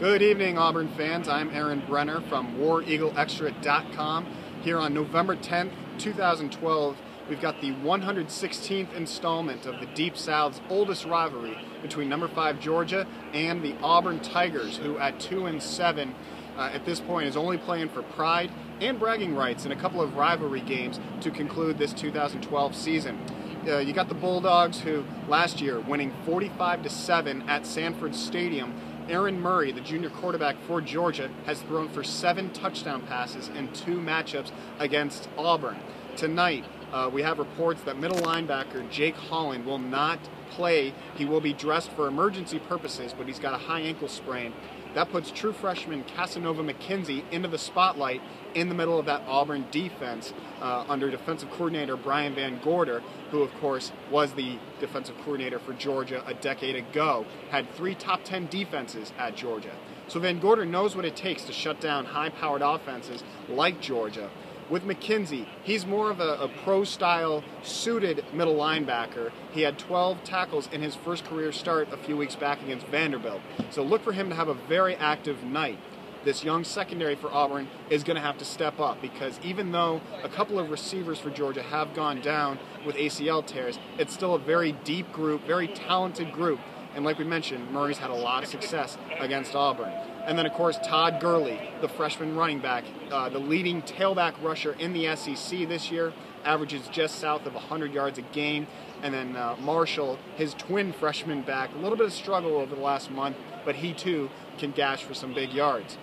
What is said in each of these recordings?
Good evening, Auburn fans. I'm Aaron Brenner from WarEagleExtra.com. Here on November 10th, 2012, we've got the 116th installment of the Deep South's oldest rivalry between number 5 Georgia and the Auburn Tigers, who at 2-7 at this point is only playing for pride and bragging rights in a couple of rivalry games to conclude this 2012 season. You got the Bulldogs, who last year winning 45-7 at Sanford Stadium. Aaron Murray, the junior quarterback for Georgia, has thrown for 7 touchdown passes in 2 matchups against Auburn. Tonight, we have reports that middle linebacker Jake Holland will not play. He will be dressed for emergency purposes, but he's got a high ankle sprain. That puts true freshman Casanova McKenzie into the spotlight in the middle of that Auburn defense under defensive coordinator Brian Van Gorder, who of course was the defensive coordinator for Georgia a decade ago, had 3 top 10 defenses at Georgia. So Van Gorder knows what it takes to shut down high-powered offenses like Georgia. With McKenzie, he's more of a pro-style suited middle linebacker. He had 12 tackles in his first career start a few weeks back against Vanderbilt. So look for him to have a very active night. This young secondary for Auburn is going to have to step up, because even though a couple of receivers for Georgia have gone down with ACL tears, it's still a very deep group, very talented group. And like we mentioned, Murray's had a lot of success against Auburn. And then, of course, Todd Gurley, the freshman running back, the leading tailback rusher in the SEC this year, averages just south of 100 yards a game. And then Marshall, his twin freshman back, a little bit of struggle over the last month, but he too can gash for some big yards.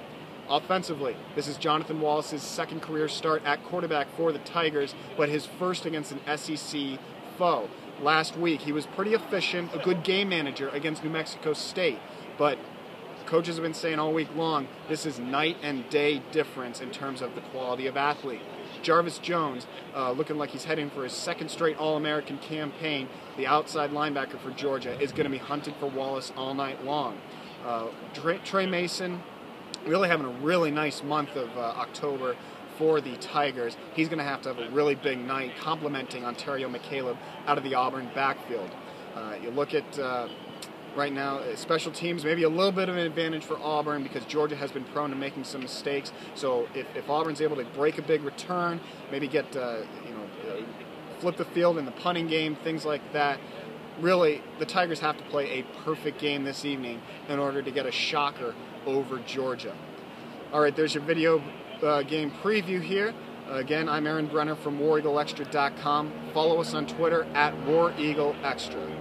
Offensively, this is Jonathan Wallace's second career start at quarterback for the Tigers, but his first against an SEC foe. Last week, he was pretty efficient, a good game manager against New Mexico State, but coaches have been saying all week long, this is night and day difference in terms of the quality of athlete. Jarvis Jones, looking like he's heading for his second straight All-American campaign, the outside linebacker for Georgia, is going to be hunted for Wallace all night long. Trey Mason, really having a really nice month of October for the Tigers. He's going to have a really big night, complimenting Ontario McCaleb out of the Auburn backfield. You look at right now, special teams, maybe a little bit of an advantage for Auburn because Georgia has been prone to making some mistakes. So if Auburn's able to break a big return, maybe get flip the field in the punting game, things like that, really the Tigers have to play a perfect game this evening in order to get a shocker over Georgia. All right, there's your video game preview here. Again, I'm Aaron Brenner from WarEagleExtra.com. Follow us on Twitter at WarEagleExtra.